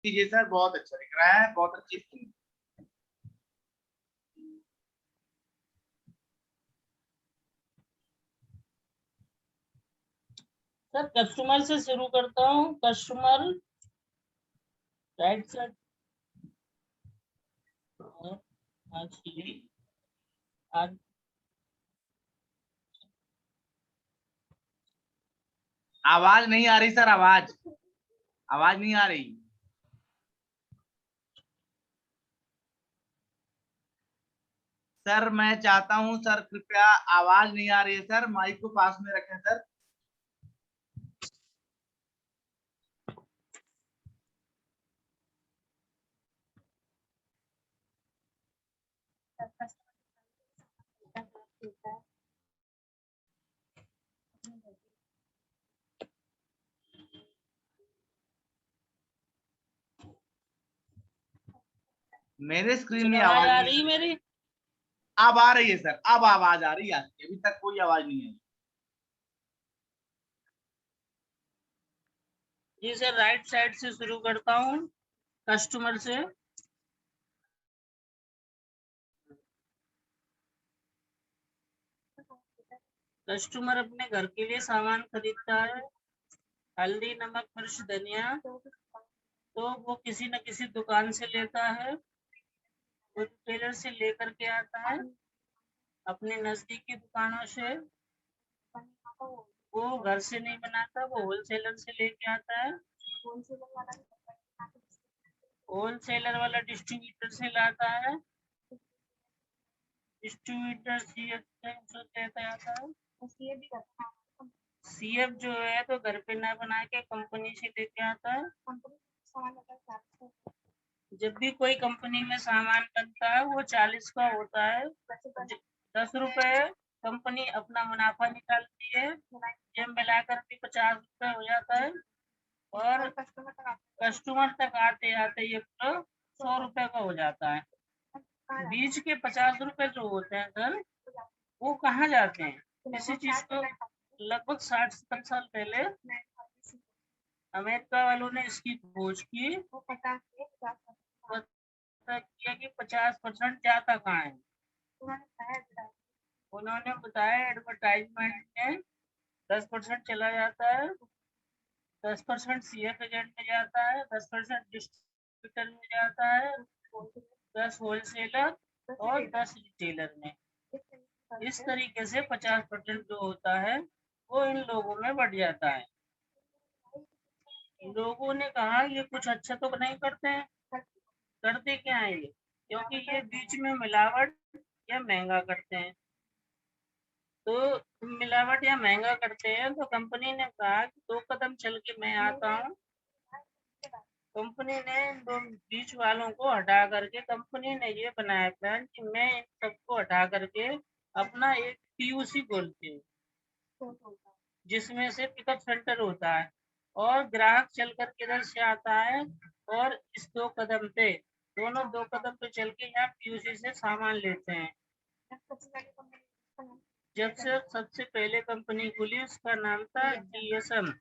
कीजिए सर, बहुत अच्छा दिख रहा है, बहुत अच्छी स्क्रीन। सर कस्टमर से शुरू करता हूँ। कस्टमर राइट साइड आवाज नहीं आ रही सर, आवाज नहीं आ रही। सर मैं चाहता हूं सर, कृपया, आवाज नहीं आ रही है सर, माइक को पास में रखें सर। मेरे स्क्रीन में आवाज आवाज आ नहीं रही है। मेरी? अब आ रही है सर, अब आवाज आ रही है, अभी तक कोई आवाज नहीं है। जी सर, राइट साइड से शुरू करता हूँ। कस्टमर से कस्टमर अपने घर के लिए सामान खरीदता है, हल्दी, नमक, मिर्च, धनिया, तो वो किसी न किसी दुकान से लेता है, वो टेलर से लेकर के आता है अपने नजदीकी दुकानों से। वो घर से नहीं बनाता, वो होलसेलर से लेके आता है। होलसेलर वाला डिस्ट्रीब्यूटर से लाता है, डिस्ट्रीब्यूटर सीएफ से लेता आता है। सीएफ जो है तो घर पे ना बना के कंपनी से लेके आता है। जब भी कोई कंपनी में सामान बनता है वो 40 का होता है। 10 रुपए कंपनी अपना मुनाफा निकालती है, जब मिलाकर के 50 रुपए हो जाता है। और कस्टमर तक आते आते ये 100 रुपए का हो जाता है। बीच के 50 रुपए जो होते हैं सर, वो कहाँ जाते हैं? इसी चीज को लगभग 60-70 साल पहले अमेरिका वालों ने इसकी खोज की, पता किया कि 50% जाता कहाँ है। उन्होंने बताया एडवर्टाइजमेंट में 10% चला जाता है, 10% सीएफ एजेंट में जाता है, 10% डिस्ट्रीब्यूटर में जाता है, 10 होलसेलर और 10 रिटेलर में। इस तरीके से 50% जो होता है वो इन लोगों में बढ़ जाता है। लोगों ने कहा ये कुछ अच्छा तो नहीं करते हैं, करते क्या है ये, क्योंकि ये बीच में मिलावट या महंगा करते हैं। तो मिलावट या महंगा करते हैं तो कंपनी ने कहा कि 2 कदम चल के मैं आता हूँ। कंपनी ने इन दो बीच वालों को हटा करके कंपनी ने ये बनाया प्लान कि मैं इन सबको हटा करके अपना एक पीयूसी खोलती हूँ, जिसमें से पिकअप सेंटर होता है और ग्राहक चल कर किधर से आता है और इस 2 कदम पे, दोनों 2 कदम पे चल के यहाँ पीयूसी से सामान लेते हैं। जब से सबसे पहले कंपनी खुली उसका नाम था डीएसएम,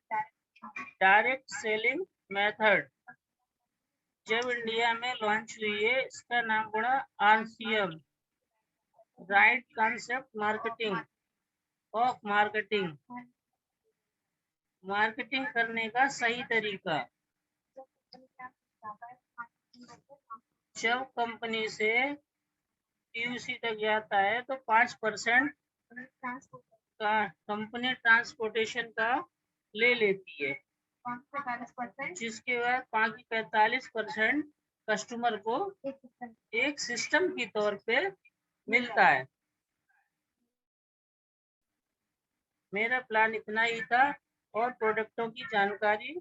डायरेक्ट सेलिंग मेथड। जब इंडिया में लॉन्च हुई है इसका नाम पड़ा RCM, right concept marketing of marketing, marketing करने का सही तरीका। जब कंपनी से पीयूसी तक जाता है तो 5% का कंपनी ट्रांसपोर्टेशन का ले लेती है, जिसके बाद बाकी 45% कस्टमर को एक सिस्टम के तौर पे मिलता है। मेरा प्लान इतना ही था और प्रोडक्टों की जानकारी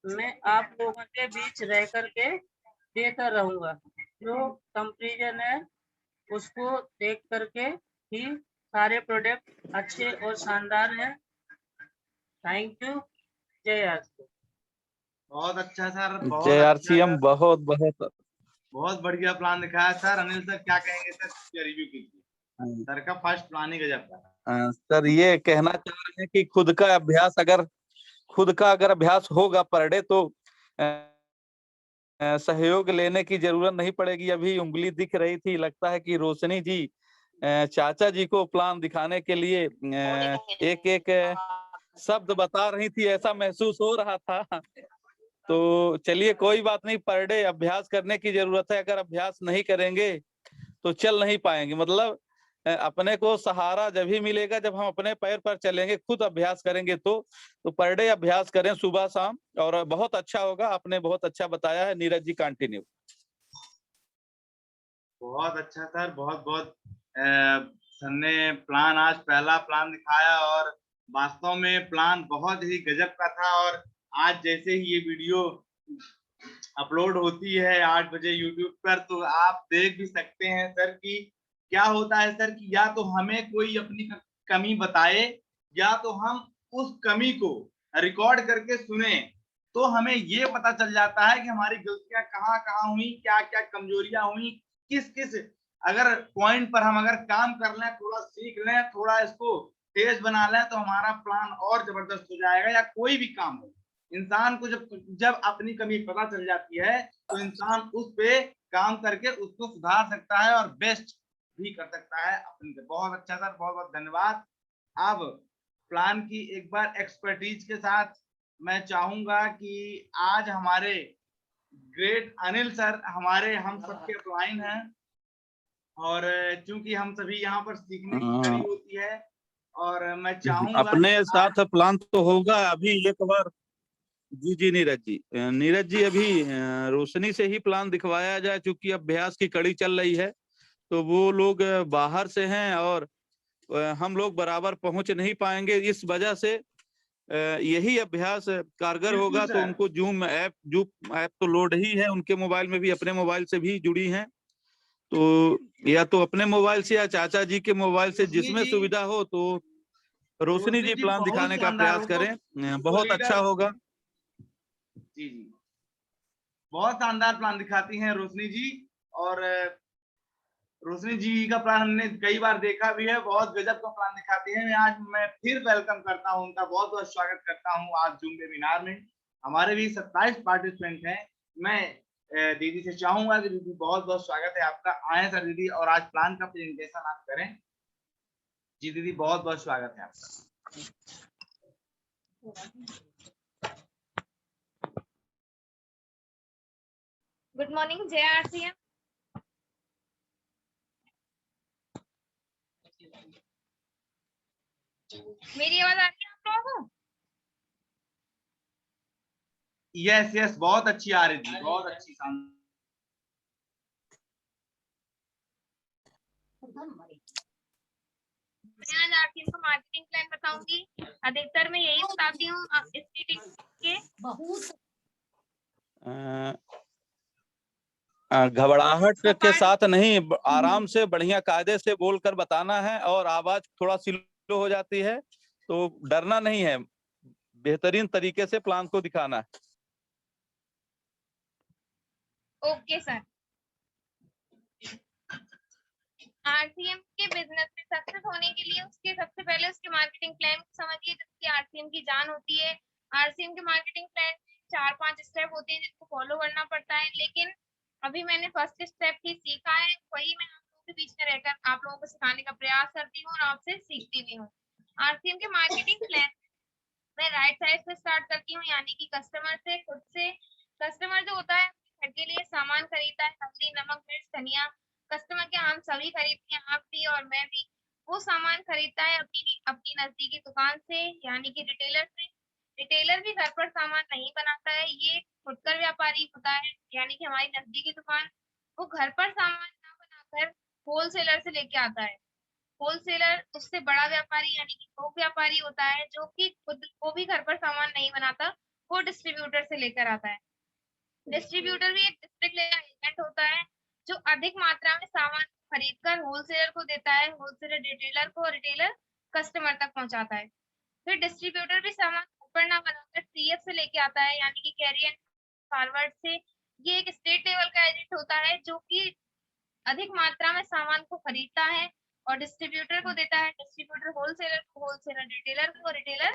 मैं आप लोगों के बीच रह करके देता रहूंगा। जो कंपेरिजन है उसको देख करके ही सारे प्रोडक्ट अच्छे और शानदार हैं। Thank you. जय आर। बहुत अच्छा सर, बहुत जय अच्छा आरसीएम, सर, बहुत बहुत बहुत बढ़िया प्लान दिखाया सर। अनिल सर क्या कहेंगे सर, रिव्यू कीजिए। सर का फर्स्ट प्लान ही गजब था। सर ये कहना चाह रहे हैं कि खुद का अभ्यास अगर होगा पर डे तो सहयोग लेने की जरूरत नहीं पड़ेगी। अभी उंगली दिख रही थी, लगता है कि रोशनी जी चाचा जी को प्लान दिखाने के लिए एक एक शब्द बता रही थी, ऐसा महसूस हो रहा था। तो चलिए कोई बात नहीं, पर डे अभ्यास करने की जरूरत है। अगर अभ्यास नहीं करेंगे तो चल नहीं पाएंगे। मतलब अपने को सहारा जब ही मिलेगा जब हम अपने पैर पर चलेंगे, खुद अभ्यास करेंगे। तो पर डे अभ्यास करें सुबह शाम, और बहुत अच्छा होगा। आपने बहुत अच्छा बताया है। नीरज जी कंटिन्यू। बहुत अच्छा सर, बहुत बहुत सर ने प्लान, आज पहला प्लान दिखाया और वास्तव में प्लान बहुत ही गजब का था। और आज जैसे ही ये वीडियो अपलोड होती है 8 बजे यूट्यूब पर, तो आप देख भी सकते हैं सर कि क्या होता है सर कि या तो हमें कोई अपनी कमी बताए, या तो हम उस कमी को रिकॉर्ड करके सुने, तो हमें ये पता चल जाता है कि हमारी गलतियां कहाँ कहाँ हुई, क्या क्या कमजोरियां हुई, किस किस अगर पॉइंट पर हम अगर काम कर लें, थोड़ा सीख लें, थोड़ा इसको तेज बना लें, तो हमारा प्लान और जबरदस्त हो जाएगा। या कोई भी काम हो, इंसान को जब जब अपनी कमी पता चल जाती है, तो इंसान उस पे काम करके उसको सुधार सकता है और बेस्ट भी कर सकता है अपनी। बहुत अच्छा सर, बहुत बहुत धन्यवाद। अब प्लान की एक बार एक्सपर्टीज के साथ मैं चाहूंगा कि आज हमारे ग्रेट अनिल सर हमारे हम सबके अपलाइन हैं, और चूंकि हम सभी यहाँ पर सीखने की कड़ी होती है, और मैं चाहूंगा अपने कि आज साथ प्लान तो होगा अभी एक बार। जी जी नीरज जी अभी रोशनी से ही प्लान दिखवाया जाए, क्योंकि अभ्यास की कड़ी चल रही है। तो वो लोग बाहर से हैं और हम लोग बराबर पहुंच नहीं पाएंगे। इस वजह से यही अभ्यास कारगर बिल्कुल होगा। तो सर, उनको जूम ऐप तो लोड ही है उनके मोबाइल में भी, अपने मोबाइल से भी जुड़ी हैं। तो या तो अपने मोबाइल से या चाचा जी के मोबाइल से, रोशनी जिसमें जी, सुविधा हो। तो रोशनी जी प्लान बहुत दिखाने का शानदार, प्रयास करें, वो बहुत अच्छा लीडर, होगा। जी जी, बहुत शानदार प्लान दिखाती हैं रोशनी जी। और रोशनी जी का प्लान हमने कई बार देखा भी है, बहुत गजब का प्लान दिखाती है। मैं फिर वेलकम करता हूं, उनका बहुत बहुत स्वागत करता हूं आज जूम वेबिनार में। हमारे भी 27 पार्टिसिपेंट हैं। मैं दीदी से चाहूंगा कि दीदी बहुत बहुत स्वागत है आपका। आए सर दीदी, और आज प्लान का प्रेजेंटेशन आप करें। जी दीदी, बहुत बहुत स्वागत है आपका। गुड मॉर्निंग जय आरसीएम। मेरी आवाज आ रही है आप लोगों को? यस यस, बहुत अच्छी आ रही थी, बहुत अच्छी। मैं आज आरसीएम को मार्केटिंग प्लान बताऊंगी। अधिकतर मैं यही बताती हूँ इस मीटिंग के। घबराहट के साथ नहीं, आराम से बढ़िया कायदे से बोलकर बताना है। और आवाज थोड़ा स्लो हो जाती है तो डरना नहीं है, बेहतरीन तरीके से प्लान को दिखाना है। Okay sir. आरसीएम के बिजनेस में सक्सेस होने के लिए उसके सबसे पहले उसके मार्केटिंग प्लान को समझिए, जिसकी आरसीएम की जान होती है। आरसीएम के मार्केटिंग प्लान 4-5 स्टेप होते हैं जिसको फॉलो करना पड़ता है, लेकिन अभी मैंने फर्स्ट स्टेप ही सीखा है, वही मैं आप लोगों के बीच में रहकर आप लोगों को सिखाने का प्रयास करती हूँ और आपसे सीखती भी हूँ। आरसीएम के मार्केटिंग प्लान मैं राइट साइड से स्टार्ट करती हूँ, यानी कि कस्टमर से, खुद से। कस्टमर जो होता है घर के लिए सामान खरीदता है, हल्दी, नमक, मिर्च, धनिया। कस्टमर क्या, हम सभी खरीदते हैं, आप भी और मैं भी। वो सामान खरीदता है अपनी अपनी नजदीकी दुकान से, यानी कि रिटेलर से। रिटेलर भी घर पर सामान नहीं बनाता है, ये फुटकर व्यापारी होता है, यानी कि हमारी नजदीकी दुकान। वो घर पर सामान ना बनाकर होलसेलर से लेके आता है। होलसेलर उससे बड़ा व्यापारी यानी कि थोक व्यापारी होता है, जो कि खुद वो भी घर पर सामान नहीं बनाता, वो डिस्ट्रीब्यूटर से लेकर आता है। डिस्ट्रीब्यूटर भी एक डिस्ट्रिक्ट लेवल एजेंट होता है, जो अधिक मात्रा में सामान खरीद कर होलसेलर को देता है, होलसेलर रिटेलर को, रिटेलर कस्टमर तक पहुंचाता है। फिर डिस्ट्रीब्यूटर भी सामान ऊपर ना बनाकर सीएफ से लेके आता है, यानी कि कैरी एंड फॉरवर्ड से। ये एक स्टेट लेवल का एजेंट होता है, जो कि अधिक मात्रा में सामान को खरीदता है और डिस्ट्रीब्यूटर को देता है। डिस्ट्रीब्यूटर होलसेलर को, होलसेलर रिटेलर को, रिटेलर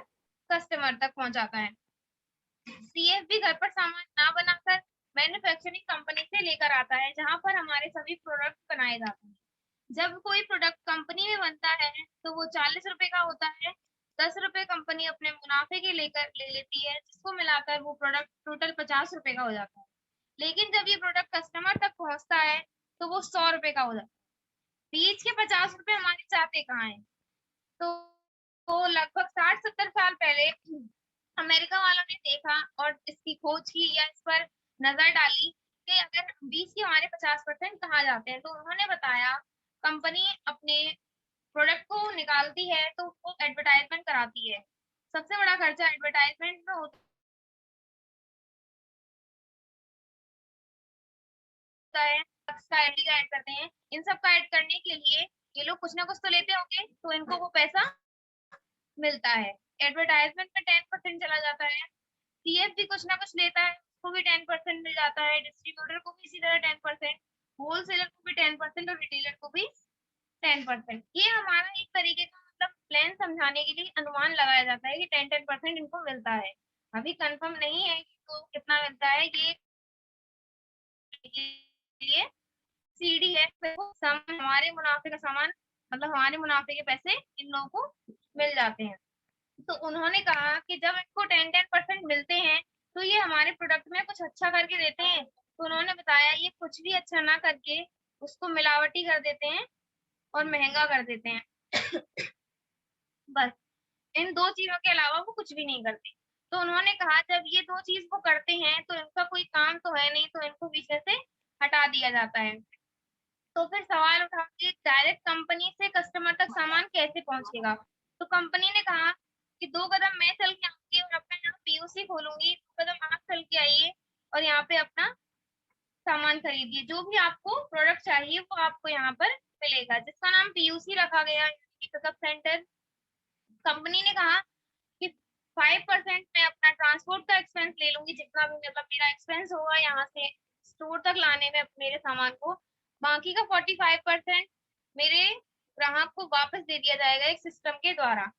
कस्टमर तक पहुंचाता है। सीएफ भी घर पर सामान ना बनाकर मैन्युफैक्चरिंग कंपनी से लेकर आता है, जहां पर हमारे सभी प्रोडक्ट बनाए जाते हैं। जब कोई प्रोडक्ट कंपनी में बनता है तो वो 40 रुपए का होता है। 10 रुपए कंपनी अपने मुनाफे के लेकर ले लेती है, जिसको मिलाकर वो प्रोडक्ट टोटल 50 रुपए का हो जाता है। लेकिन जब ये प्रोडक्ट कस्टमर तक पहुंचता है तो वो 100 रुपए का हो जाता है। बीच के 50 रुपए हमारे जाते कहाँ हैं? तो लगभग 60-70 साल पहले अमेरिका वालों ने देखा और इसकी खोज की या इस पर नजर डाली कि अगर बीच के हमारे 50% कहाँ जाते हैं, तो उन्होंने बताया कंपनी अपने प्रोडक्ट को निकालती है तो वो एडवर्टाइजमेंट कराती है। सबसे बड़ा खर्चा एडवर्टाइजमेंट में होता है, का ऐड करते हैं। इन सब का ऐड करने के लिए ये लोग कुछ ना कुछ तो लेते होंगे, तो इनको वो पैसा मिलता है। एडवर्टाइजमेंट में 10% चला जाता है। सीएफ भी कुछ ना कुछ लेता है, उसको भी 10% मिल जाता है। डिस्ट्रीब्यूटर को भी इसी तरह 10%, होलसेलर को भी 10% और रिटेलर को भी 10%। ये हमारा एक तरीके का मतलब प्लान समझाने के लिए अनुमान लगाया जाता है कि 10-10% इनको मिलता है। अभी कंफर्म नहीं है कि तो कितना मिलता है, ये सीडी है। हमारे मुनाफे का सामान मतलब हमारे मुनाफे के पैसे इन लोगों को मिल जाते हैं। तो उन्होंने कहा कि जब इनको 10-10% मिलते हैं तो ये हमारे प्रोडक्ट में कुछ अच्छा करके देते हैं। तो उन्होंने बताया ये कुछ भी अच्छा ना करके उसको मिलावटी कर देते हैं और महंगा कर देते हैं। बस इन दो चीजों के अलावा वो कुछ भी नहीं करते। तो उन्होंने कहा जब ये दो चीज वो करते हैं तो इनका कोई काम तो है नहीं, तो इनको बीच में से हटा दिया जाता है। तो फिर सवाल उठा कि डायरेक्ट कंपनी से कस्टमर तक सामान कैसे पहुंचेगा। तो कंपनी ने कहा कि 2 कदम मैं चल के आऊंगी और अपना यहाँ पीयूसी खोलूंगी, 2 कदम आप चल के आइए और यहाँ पे अपना सामान खरीदिए। जो भी आपको प्रोडक्ट चाहिए वो आपको यहाँ पर मिलेगा, जिसका नाम पीयूसी रखा गया, पिकअप सेंटर। कंपनी ने कहा कि 5% मैं अपना ट्रांसपोर्ट का एक्सपेंस ले लूंगी, जितना भी मतलब मेरा एक्सपेंस होगा यहाँ से स्टोर तक लाने में मेरे सामान को। बाकी का 45% मेरे ग्राहक को वापस दे दिया जाएगा एक सिस्टम के द्वारा।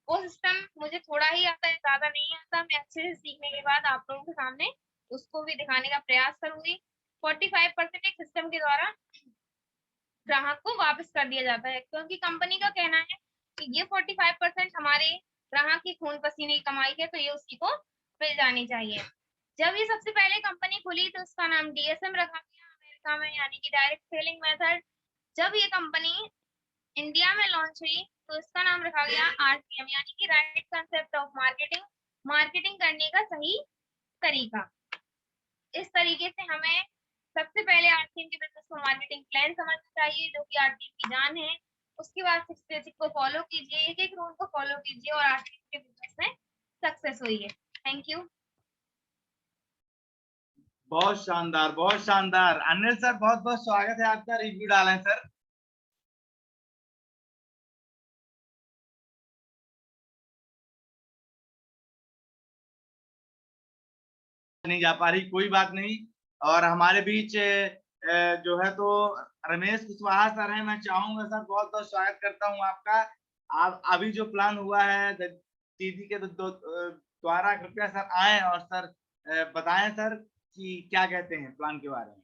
वो सिस्टम मुझे थोड़ा ही आता है, ज्यादा नहीं आता। मैं अच्छे से सीखने के बाद आप लोगों के सामने उसको भी दिखाने का प्रयास करूंगी। 45% एक सिस्टम के द्वारा ग्राहक को वापस कर दिया जाता है, क्योंकि कंपनी का कहना है कि ये 45% हमारे ग्राहक की खून पसीने की कमाई है, तो ये उसी को मिल जानी चाहिए। जब ये सबसे पहले कंपनी खुली तो उसका नाम डीएसएम रखा गया अमेरिका में, यानी कि डायरेक्ट सेलिंग मेथड। जब ये कंपनी इंडिया में लॉन्च हुई तो इसका नाम रखा गया आरसीएम, यानी कि right concept of marketing, marketing करने का सही तरीका। इस तरीके से हमें सबसे पहले आरसीएम के बिजनेस को मार्केटिंग प्लान समझना चाहिए, जो कि आरसीएम की जान है। उसके बाद 6 बेसिक को फॉलो कीजिए, एक एक रूल को फॉलो कीजिए और आरसीएम के बिजनेस में सक्सेस हुई है। Thank you. बहुत शानदार, बहुत शानदार। अनिल सर बहुत बहुत स्वागत है आपका, रिव्यू डालें सर। नहीं जा पा रही, कोई बात नहीं। और हमारे बीच जो है तो रमेश कुशवाहा सर हैं। मैं चाहूंगा सर बहुत बहुत स्वागत करता हूं आपका। आप अभी जो प्लान हुआ है दीदी के द्वारा, कृपया सर आए और सर बताएं सर कि क्या कहते हैं प्लान के बारे में।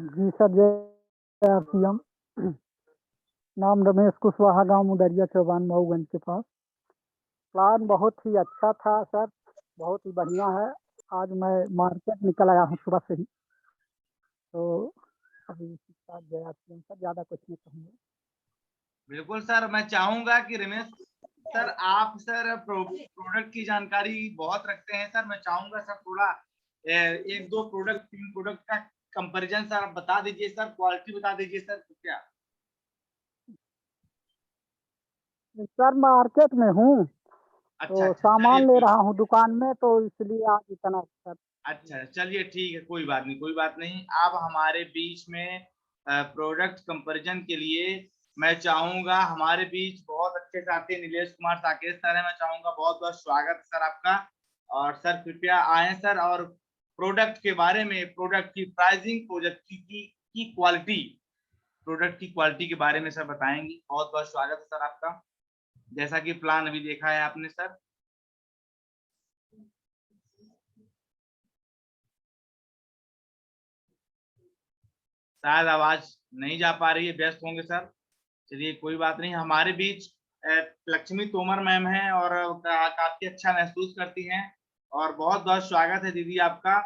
जी सर, जय आरसीएम। नाम रमेश कुशवाहा, गांव मुदरिया चौबान मऊगंज के पास। प्लान बहुत ही अच्छा था सर, बहुत ही बढ़िया है। आज मैं मार्केट निकल आया हूँ सुबह से ही, तो अभी जय आरसीएम सर, ज़्यादा कुछ नहीं कहूँगा। बिल्कुल सर, मैं चाहूंगा कि रमेश सर आप सर प्रोडक्ट की जानकारी बहुत रखते हैं सर। मैं चाहूंगा सर थोड़ा 1-2 प्रोडक्ट 3 प्रोडक्ट का कंपैरिजन सर आप बता दीजिए सर, क्वालिटी बता दीजिए सर क्या। सर मार्केट में हूँ, अच्छा, तो सामान चलिए ले ठीक। रहा हूँ दुकान में, तो इसलिए आज इतना सर। अच्छा चलिए ठीक है, कोई बात नहीं, कोई बात नहीं। अब हमारे बीच में प्रोडक्ट कंपैरिजन के लिए मैं चाहूंगा, हमारे बीच बहुत अच्छे साथी नीलेश कुमार साकेत सर है। मैं चाहूंगा बहुत बहुत स्वागत सर आपका। और सर कृपया आए सर और प्रोडक्ट के बारे में, प्रोडक्ट की प्राइसिंग, प्रोडक्ट की क्वालिटी, प्रोडक्ट की क्वालिटी के बारे में सर बताएंगे। बहुत बहुत स्वागत है सर आपका। जैसा कि प्लान अभी देखा है आपने सर। शायद आवाज नहीं जा पा रही है, व्यस्त होंगे सर। चलिए कोई बात नहीं। हमारे बीच लक्ष्मी तोमर मैम है और काफी अच्छा महसूस करती हैं और बहुत बहुत स्वागत है दीदी आपका।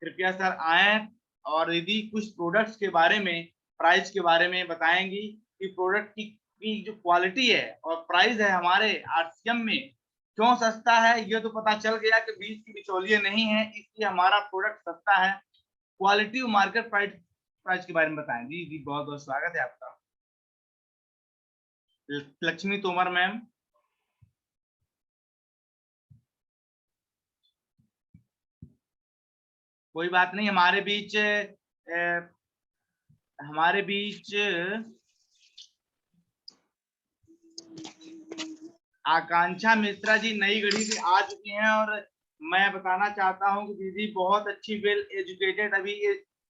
कृपया सर आए और दीदी कुछ प्रोडक्ट्स के बारे में, प्राइस के बारे में बताएंगी कि प्रोडक्ट की जो क्वालिटी है और प्राइस है हमारे आरसीएम में क्यों सस्ता है। ये तो पता चल गया कि बीच की बिचौलिए नहीं है, इसलिए हमारा प्रोडक्ट सस्ता है। क्वालिटी और मार्केट प्राइस के बारे में बताएं जी। जी बहुत बहुत स्वागत है आपका लक्ष्मी तोमर मैम। कोई बात नहीं। हमारे बीच आकांक्षा मिश्रा जी नई गढ़ी से आ चुकी हैं और मैं बताना चाहता हूं कि दीदी बहुत अच्छी वेल एजुकेटेड, अभी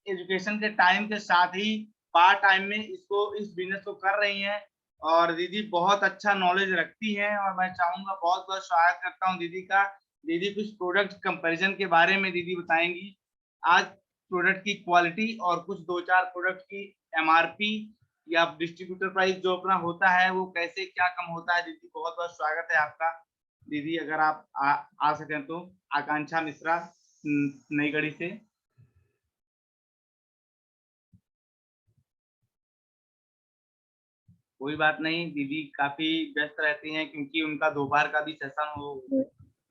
एजुकेशन के टाइम के साथ ही पार्ट टाइम में इस बिजनेस को कर रही हैं और दीदी बहुत अच्छा नॉलेज रखती हैं और मैं चाहूंगा, बहुत बहुत स्वागत करता हूं दीदी का। दीदी कुछ प्रोडक्ट कंपैरिजन के बारे में दीदी बताएंगी आज, प्रोडक्ट की क्वालिटी और कुछ 2-4 प्रोडक्ट की एमआरपी या डिस्ट्रीब्यूटर प्राइस जो अपना होता है वो कैसे क्या कम होता है। दीदी बहुत बहुत स्वागत है आपका। दीदी अगर आप आ सकें तो। आकांक्षा मिश्रा नई गढ़ी से। कोई बात नहीं, दीदी काफी व्यस्त रहती हैं क्योंकि उनका दोपहर का भी सेशन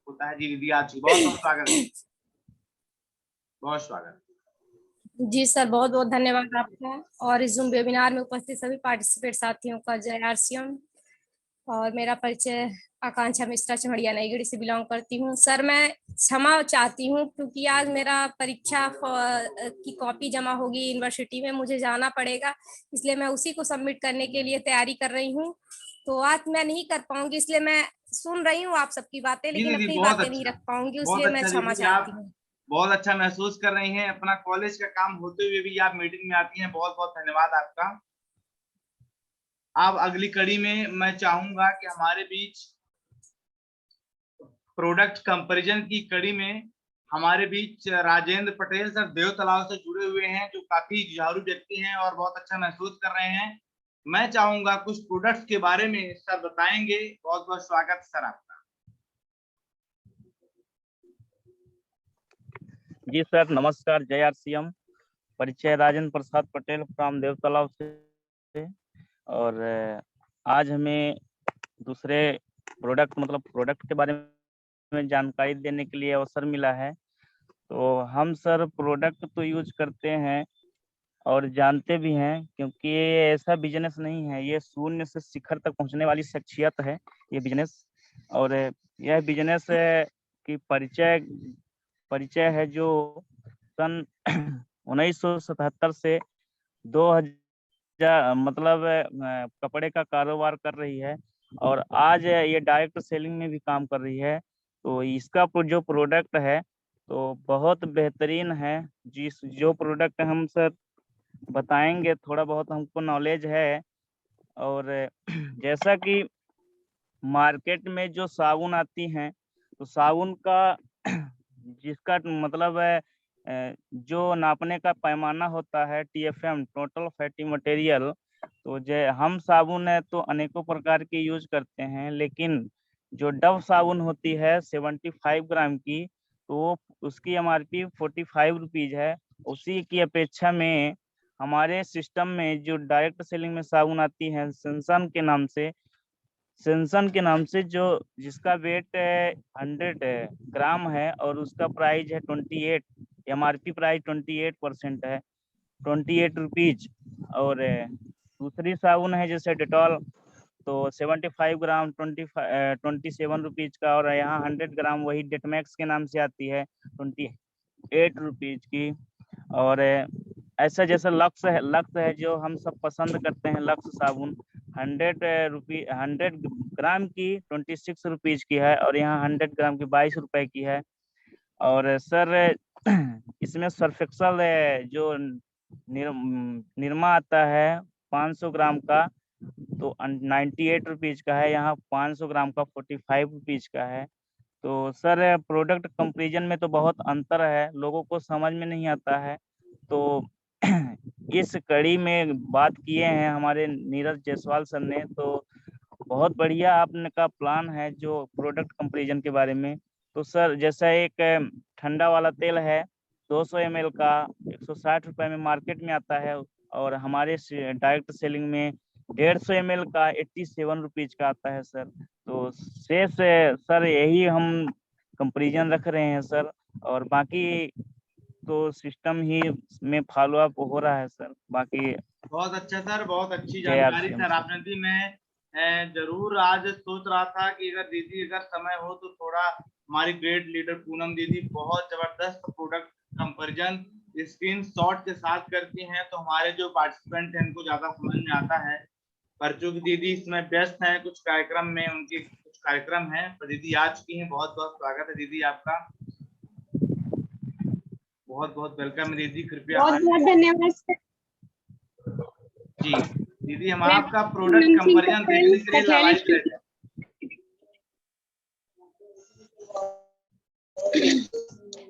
होता है। जी दीदी आज बहुत बहुत स्वागत है, बहुत स्वागत। जी सर, बहुत बहुत धन्यवाद आपका और इस जूम वेबिनार में उपस्थित सभी पार्टिसिपेट साथियों का जय आरसीएम। और मेरा परिचय आकांक्षा मिश्रा चमड़िया नईगढ़ी से बिलोंग करती हूँ। सर मैं क्षमा चाहती हूँ क्योंकि आज मेरा परीक्षा की कॉपी जमा होगी यूनिवर्सिटी में, मुझे जाना पड़ेगा, इसलिए मैं उसी को सबमिट करने के लिए तैयारी कर रही हूँ। तो आज मैं नहीं कर पाऊंगी, इसलिए मैं सुन रही हूँ आप सबकी बातें, लेकिन अपनी बातें नहीं रख पाऊंगी, इसलिए मैं क्षमा चाहती हूँ। बहुत अच्छा महसूस कर रही हैं, अपना कॉलेज का काम होते हुए भी आप मीटिंग में आती हैं, बहुत बहुत धन्यवाद आपका। अब अगली कड़ी में मैं चाहूंगा कि हमारे बीच प्रोडक्ट कंपैरिजन की कड़ी में हमारे बीच राजेंद्र पटेल सर देव तालाब से जुड़े हुए हैं, जो काफी जुझारू व्यक्ति हैं और बहुत अच्छा महसूस कर रहे हैं। मैं चाहूंगा कुछ प्रोडक्ट्स के बारे में सर बताएंगे। बहुत बहुत स्वागत सर आपका। जी सर नमस्कार, जय आरसीएम। परिचय राजेंद्र प्रसाद पटेल फ्रॉम देव तालाब से। और आज हमें दूसरे प्रोडक्ट के बारे में जानकारी देने के लिए अवसर मिला है। तो हम सर प्रोडक्ट तो यूज करते हैं और जानते भी हैं, क्योंकि ये ऐसा बिजनेस नहीं है, ये शून्य से शिखर तक पहुंचने वाली शख्सियत है ये बिजनेस। और यह बिजनेस की परिचय है जो सन 1977 से 2000 कपड़े का कारोबार कर रही है और आज ये डायरेक्ट सेलिंग में भी काम कर रही है। तो इसका जो प्रोडक्ट है तो बहुत बेहतरीन है। जो प्रोडक्ट हम सर बताएंगे, थोड़ा बहुत हमको नॉलेज है। और जैसा कि मार्केट में जो साबुन आती हैं, तो साबुन का जिसका मतलब है जो नापने का पैमाना होता है TFM, टोटल फैटी मटेरियल। तो हम साबुन है तो अनेकों प्रकार के यूज करते हैं, लेकिन जो डव साबुन होती है 75 ग्राम की, तो उसकी MRP 45 रुपीज है। उसी की अपेक्षा में हमारे सिस्टम में जो डायरेक्ट सेलिंग में साबुन आती है सेंसन के नाम से जो जिसका वेट 100 ग्राम है और उसका प्राइस है 28, MRP प्राइस 28% है, 28 रुपीज। और दूसरी साबुन है जैसे डेटॉल, तो 75 ग्राम 27 रुपीज का, और यहाँ 100 ग्राम वही डेटमैक्स के नाम से आती है 28 रुपीज की। और ऐसा जैसे लक्स है जो हम सब पसंद करते हैं, लक्स साबुन 100 ग्राम की 26 रुपीज की है और यहाँ 100 ग्राम की 22 रुपए की है। और सर इसमें सर्फ एक्सल जो निरमा आता है 500 ग्राम का, तो 98 रुपीज का है, यहाँ 500 ग्राम का 45 रुपीज का है। तो सर प्रोडक्ट कंपैरिजन में तो बहुत अंतर है, लोगों को समझ में नहीं आता है। तो इस कड़ी में बात किए हैं हमारे नीरज जायसवाल सर ने, तो बहुत बढ़िया आपने का प्लान है जो प्रोडक्ट कंपैरिजन के बारे में। तो सर जैसा एक ठंडा वाला तेल है 200 ml का 160 रुपए में मार्केट में आता है, और हमारे डायरेक्ट सेलिंग में 150 ml का 87 रुपीज का आता है सर। तो शेष सर यही हम कंपैरिजन रख रहे हैं सर, और बाकी तो सिस्टम ही में फॉलो अप हो रहा है सर। बाकी बहुत अच्छा सर, बहुत अच्छी जय जानकारी RCM सर आपने दी। मैं जरूर आज सोच रहा था कि अगर दीदी अगर समय हो तो थोड़ा, हमारी ग्रेट लीडर पूनम दीदी बहुत जबरदस्त प्रोडक्ट कंपैरिजन स्क्रीन शॉट के साथ करती हैं, तो हमारे जो पार्टिसिपेंट हैं उनको ज्यादा समझ में आता है। पर चूंकि दीदी इसमें व्यस्त हैं कुछ कार्यक्रम में, उनके कुछ कार्यक्रम हैं, तो दीदी आ चुकी हैं। बहुत बहुत स्वागत है दीदी आपका, बहुत बहुत वेलकम दीदी। कृपया बहुत बहुत धन्यवाद सर। जी दीदी, हम मैं आपका प्रोडक्ट पूनम सिंह कंपैरिजन पटेल, देखने के लिए कठियाली लाइव स्टूडियो।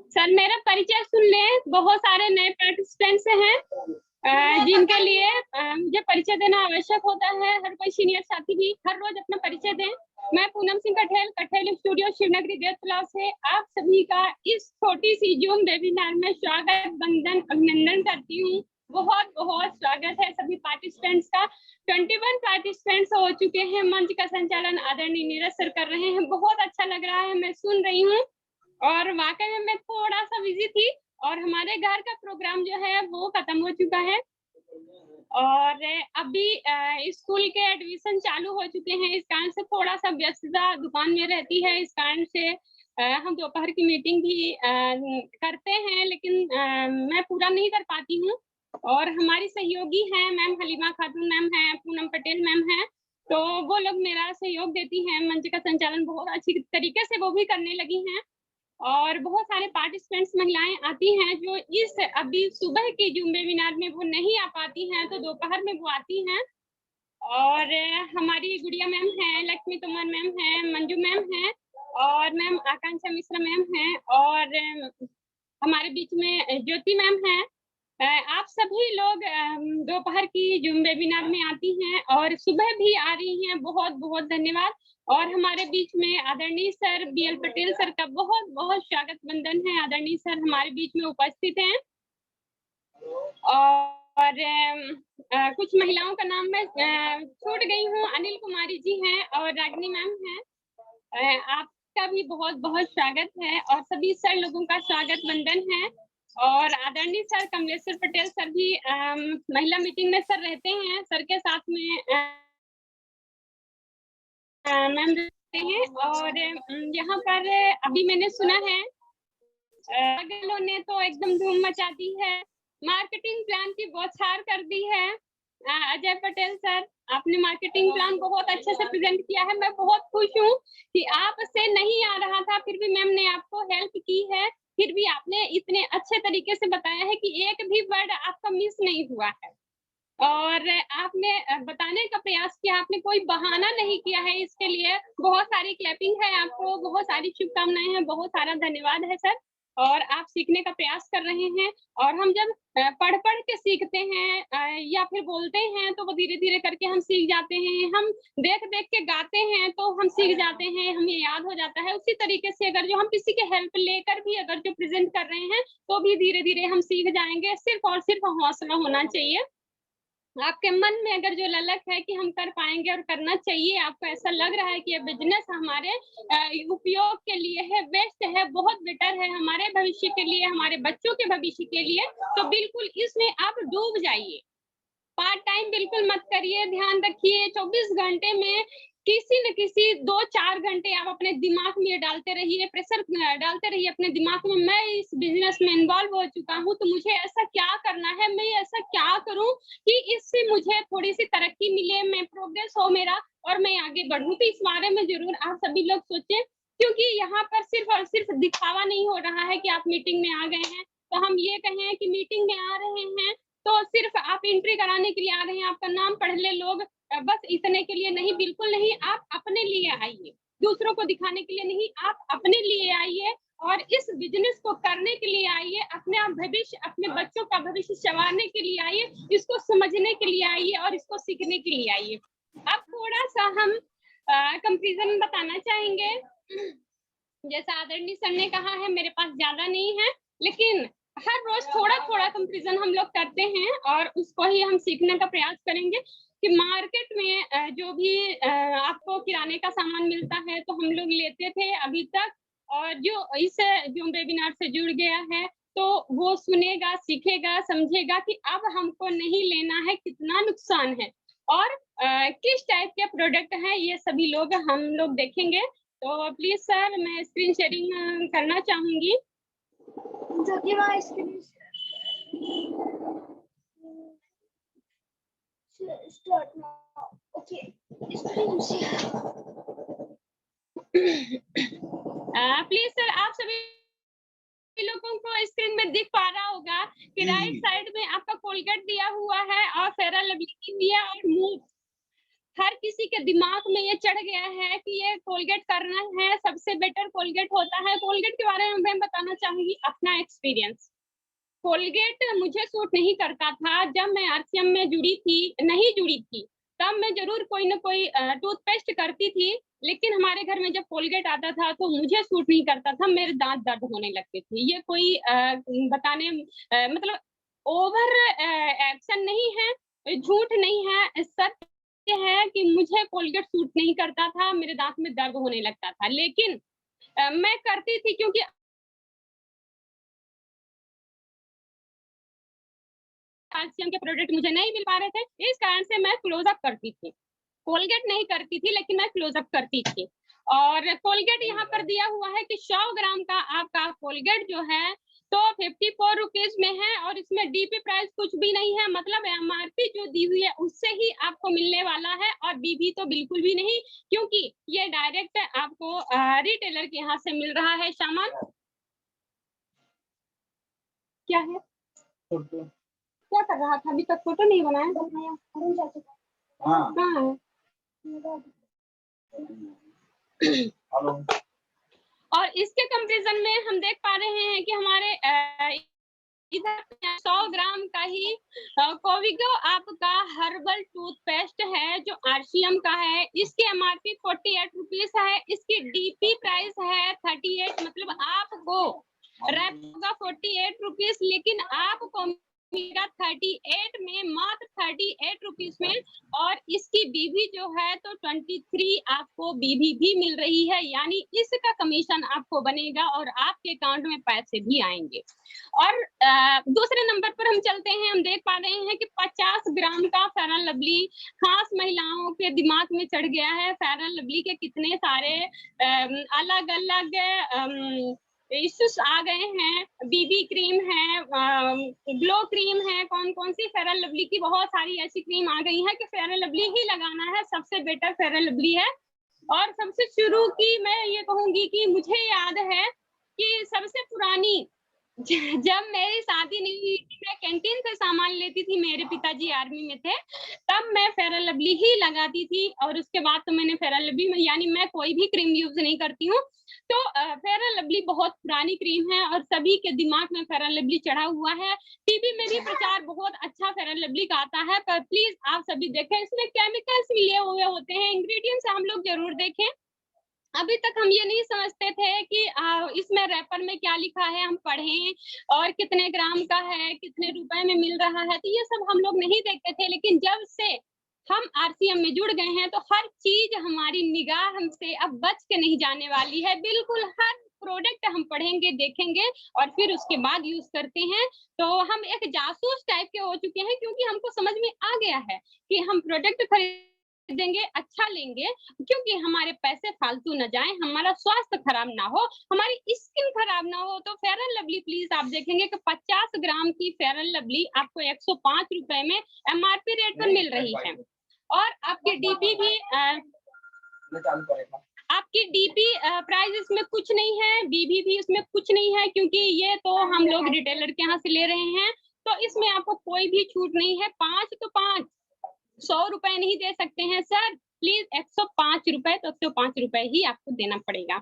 सर मेरा परिचय सुन लें, बहुत सारे नए पार्टिसिपेंट्स हैं जिनके लिए मुझे परिचय देना आवश्यक होता है। हर कोई सीनियर साथी भी हर रोज अपना परिचय दें। मैं पूनम सिंह कठेल, कठेल स्टूडियो शिवनगरी देवतलाव से आप सभी का इस छोटी सी जूम वेबिनार में स्वागत, वंदन, अभिनंदन करती हूँ। बहुत बहुत स्वागत है सभी पार्टिसिपेंट्स का। 21 पार्टिसिपेंट्स हो चुके हैं। मंच का संचालन आदरणीय नीरज सर कर रहे हैं। बहुत अच्छा लग रहा है, मैं सुन रही हूँ। और वाकई में मैं थोड़ा सा बिजी थी और हमारे घर का प्रोग्राम जो है वो खत्म हो चुका है, और अभी स्कूल के एडमिशन चालू हो चुके हैं। इस कारण से थोड़ा सा व्यस्तता दुकान में रहती है। इस कारण से हम दोपहर की मीटिंग भी करते हैं, लेकिन मैं पूरा नहीं कर पाती हूँ। और हमारी सहयोगी हैं मैम हलीमा खातून मैम है, पूनम पटेल मैम है, तो वो लोग मेरा सहयोग देती हैं। मंच का संचालन बहुत अच्छी तरीके से वो भी करने लगी हैं। और बहुत सारे पार्टिसिपेंट्स महिलाएं आती हैं जो इस अभी सुबह के जूम वेबिनार में वो नहीं आ पाती हैं, तो दोपहर में वो आती हैं। और हमारी गुड़िया मैम है, लक्ष्मी तोमर मैम है, मंजू मैम है, और मैम आकांक्षा मिश्रा मैम है, और हमारे बीच में ज्योति मैम है। आप सभी लोग दोपहर की जूम वेबिनार में आती हैं और सुबह भी आ रही हैं। बहुत बहुत धन्यवाद। और हमारे बीच में आदरणीय सर BL पटेल सर का बहुत बहुत स्वागत वंदन है। आदरणीय सर हमारे बीच में उपस्थित हैं। और कुछ महिलाओं का नाम मैं छूट गई हूँ। अनिल कुमारी जी हैं और रागिनी मैम है। आपका भी बहुत बहुत स्वागत है, और सभी सर लोगों का स्वागत वंदन है। और आदरणीय सर कमलेश्वर पटेल सर भी महिला मीटिंग में सर रहते हैं। सर के साथ में मैम रहते हैं। और यहाँ पर अभी मैंने सुना है ने तो एकदम धूम मचा दी है, मार्केटिंग प्लान की बौछार कर दी है। अजय पटेल सर, आपने मार्केटिंग प्लान बहुत अच्छे से प्रेजेंट किया है। मैं बहुत खुश हूँ कि आपसे नहीं आ रहा था, फिर भी मैम ने आपको हेल्प की है। फिर भी आपने इतने अच्छे तरीके से बताया है कि एक भी वर्ड आपका मिस नहीं हुआ है, और आपने बताने का प्रयास किया। आपने कोई बहाना नहीं किया है। इसके लिए बहुत सारी क्लैपिंग है आपको, बहुत सारी शुभकामनाएं हैं, बहुत सारा धन्यवाद है सर। और आप सीखने का प्रयास कर रहे हैं, और हम जब पढ़ पढ़ के सीखते हैं या फिर बोलते हैं तो वो धीरे धीरे करके हम सीख जाते हैं। हम देख देख के गाते हैं तो हम सीख जाते हैं, हमें याद हो जाता है। उसी तरीके से अगर जो हम किसी के हेल्प लेकर भी अगर जो प्रेजेंट कर रहे हैं तो भी धीरे धीरे हम सीख जाएंगे। सिर्फ और सिर्फ हौसला होना चाहिए। आपके मन में अगर जो ललक है कि हम कर पाएंगे और करना चाहिए, आपको ऐसा लग रहा है कि ये बिजनेस हमारे उपयोग के लिए है, बेस्ट है, बहुत बेटर है हमारे भविष्य के लिए, हमारे बच्चों के भविष्य के लिए, तो बिल्कुल इसमें आप डूब जाइए। पार्ट टाइम बिल्कुल मत करिए। ध्यान रखिए 24 घंटे में किसी न किसी 2-4 घंटे आप अपने दिमाग में डालते रहिए, प्रेशर डालते रहिए अपने दिमाग में। मैं इस बिजनेस में इन्वॉल्व हो चुका हूँ तो मुझे ऐसा क्या करना है, मैं ऐसा क्या करूँ कि इससे मुझे थोड़ी सी तरक्की मिले, मैं प्रोग्रेस हो मेरा और मैं आगे बढ़ूं। तो इस बारे में जरूर आप सभी लोग सोचें, क्योंकि यहाँ पर सिर्फ और सिर्फ दिखावा नहीं हो रहा है कि आप मीटिंग में आ गए हैं। तो हम ये कहें कि मीटिंग में आ रहे हैं तो सिर्फ आप एंट्री कराने के लिए आ रहे हैं, आपका नाम पढ़ ले लोग, बस इतने के लिए नहीं, बिल्कुल नहीं। आप अपने लिए आइए, दूसरों को दिखाने के लिए नहीं, आप अपने लिए आइए। और इस बिजनेस को करने के लिए आइए, अपने भविष्य, अपने बच्चों का भविष्य संवारने के लिए आइए, इसको समझने के लिए आइए और इसको सीखने के लिए आइए। अब थोड़ा सा हम कंपैरिजन बताना चाहेंगे। जैसा आदरणीय सर ने कहा है, मेरे पास ज्यादा नहीं है, लेकिन हर रोज थोड़ा थोड़ा कंपैरिजन हम लोग करते हैं और उसको ही हम सीखने का प्रयास करेंगे कि मार्केट में जो भी आपको किराने का सामान मिलता है तो हम लोग लेते थे अभी तक, और जो इस जूम वेबिनार से जुड़ गया है तो वो सुनेगा, सीखेगा, समझेगा कि अब हमको नहीं लेना है, कितना नुकसान है और किस टाइप के प्रोडक्ट हैं, ये सभी लोग हम लोग देखेंगे। तो प्लीज सर, मैं स्क्रीन शेयरिंग करना चाहूंगी। प्लीज सर, आप सभी लोगों को स्क्रीन में दिख पा रहा होगा कि राइट साइड में आपका कोलगेट दिया हुआ है और फेयर एंड लवली की हुई है और मूव। हर किसी के दिमाग में ये चढ़ गया है कि ये कोलगेट करना है, सबसे बेटर कोलगेट होता है। कोलगेट के बारे में मैं बताना चाहूंगी अपना एक्सपीरियंस। कोलगेट मुझे सूट नहीं करता था। जब मैं आरसीएम में नहीं जुड़ी थी तब मैं जरूर कोई ना कोई टूथपेस्ट करती थी, लेकिन हमारे घर में जब कोलगेट आता था तो मुझे सूट नहीं करता था, मेरे दांत दर्द होने लगते थे। ये कोई मतलब ओवर एक्शन नहीं है, झूठ नहीं है, सत्य है कि मुझे कोलगेट सूट नहीं करता था, मेरे दांत में दर्द होने लगता था। लेकिन मैं करती थी क्योंकि आरसीएम के प्रोडक्ट मुझे नहीं मिल पा रहे थे, इस कारण से मैं क्लोजअप करती थी। कोलगेट नहीं करती थी, लेकिन मैं क्लोजअप करती थी। और कोलगेट यहाँ पर दिया हुआ है कि 100 ग्राम का आपका कोलगेट जो है तो 54 रुपीज में है और इसमें डीपी प्राइस कुछ भी नहीं है, मतलब एमआरपी जो दी हुई है उससे ही आपको मिलने वाला है और बीबी तो बिल्कुल भी नहीं, क्योंकि ये डायरेक्ट आपको रिटेलर के यहाँ से मिल रहा है सामान। क्या है, क्या कर रहा था? अभी तक फोटो नहीं बनाया। हाँ। और इसके कंपैरिजन में हम देख पा रहे हैं कि हमारे इधर 100 ग्राम का ही कोविगो आपका हर्बल टूथपेस्ट है जो आरसीएम का है। इसकी एमआरपी 48 रुपीज है, इसकी डीपी प्राइस है 38, मतलब आपको रैप होगा 48 रुपीज, लेकिन आपको मिलेगा 38 में, मात्र 38 रुपीज में। और इसकी बीबी जो है तो 23 आपको बीबी भी मिल रही है, यानी इसका कमीशन आपको बनेगा और आपके अकाउंट में पैसे भी आएंगे। और दूसरे नंबर पर हम चलते हैं, हम देख पा रहे हैं कि 50 ग्राम का फेयर एंड लवली खास महिलाओं के दिमाग में चढ़ गया है। फेयर एंड लवली के कितने सारे अलग अलग इश्यूज आ गए हैं, बीबी क्रीम है, ग्लो क्रीम है, कौन कौन सी फेयर एंड लवली की बहुत सारी ऐसी क्रीम आ गई है कि फेयर एंड लवली ही लगाना है, सबसे बेटर फेयर एंड लवली है। और सबसे शुरू की मैं ये कहूंगी कि मुझे याद है कि सबसे पुरानी जब मेरी शादी नहीं हुई थी, मैं कैंटीन से सामान लेती थी, मेरे पिताजी आर्मी में थे, तब मैं फेयर एंड लवली ही लगाती थी। और उसके बाद तो मैंने फेयर एंड लवली, यानी मैं कोई भी क्रीम यूज नहीं करती हूँ। तो फेयर एंड लवली बहुत पुरानी क्रीम है और सभी के दिमाग में फेयर एंड लवली चढ़ा हुआ है। टीवी में भी प्रचार बहुत अच्छा फेयर एंड लवली का आता है, पर प्लीज आप सभी देखें, इसमें केमिकल्स मिले हुए होते हैं, इंग्रेडिएंट्स हम लोग जरूर देखें। अभी तक हम ये नहीं समझते थे कि इसमें रैपर में क्या लिखा है, हम पढ़ें और कितने ग्राम का है, कितने रुपए में मिल रहा है, तो ये सब हम लोग नहीं देखते थे। लेकिन जब से हम आरसीएम में जुड़ गए हैं तो हर चीज हमारी निगाह हमसे अब बच के नहीं जाने वाली है। बिल्कुल हर प्रोडक्ट हम पढ़ेंगे, देखेंगे और फिर उसके बाद यूज करते हैं। तो हम एक जासूस टाइप के हो चुके हैं, क्योंकि हमको समझ में आ गया है कि हम प्रोडक्ट खरीदेंगे, अच्छा लेंगे, क्योंकि हमारे पैसे फालतू न जाएं, हमारा स्वास्थ्य खराब ना हो, हमारी स्किन खराब ना हो। तो फेयर एंड लवली प्लीज आप देखेंगे कि 50 ग्राम की फेयर एंड लवली आपको 105 रुपए में एमआरपी रेट पर मिल रही है। और आपकी डीपी भी आपकी डीपी प्राइस इसमें कुछ नहीं है, बीबी भी इसमें कुछ नहीं है, क्योंकि ये तो हम लोग रिटेलर के यहाँ से ले रहे हैं, तो इसमें आपको कोई भी छूट नहीं है। 5 तो 5, 100 रुपए नहीं दे सकते हैं सर, प्लीज 105 रुपए, तो 105 रुपए ही आपको देना पड़ेगा।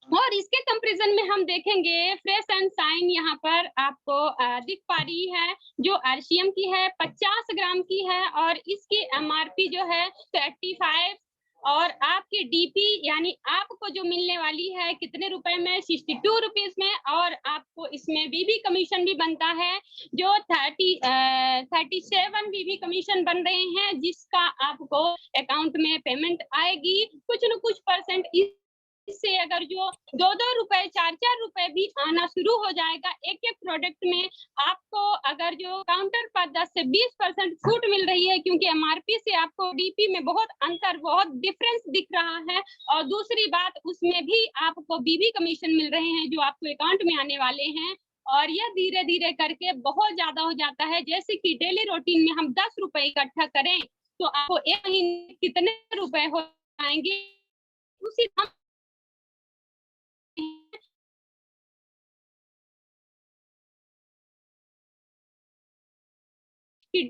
और इसके कंपैरिजन में हम देखेंगे फ्रेश एंड शाइन यहाँ पर आपको दिख पा रही है, जो आरसीएम की है 50 ग्राम की है और इसकी एमआरपी जो है 35 और आपकी डीपी यानी आपको जो मिलने वाली है कितने रुपए में, 62 रुपीज में। और आपको इसमें बीबी कमीशन भी बनता है जो 37 बीबी कमीशन बन रहे हैं, जिसका आपको अकाउंट में पेमेंट आएगी कुछ न कुछ परसेंट। इससे अगर जो 2-2 रुपए 4-4 रुपए भी आना शुरू हो जाएगा एक एक प्रोडक्ट में, आपको अगर जो काउंटर पर 10 से 20% छूट मिल रही है, क्योंकि एमआरपी से आपको डीपी में बहुत अंतर, बहुत डिफरेंस दिख रहा है। और दूसरी बात, उसमें भी आपको बीबी कमीशन मिल रहे हैं जो आपको अकाउंट में आने वाले हैं। और यह धीरे धीरे करके बहुत ज्यादा हो जाता है। जैसे कि डेली रूटीन में हम 10 रुपए इकट्ठा करें तो आपको एक महीने कितने रुपए हो जाएंगे, उसी कि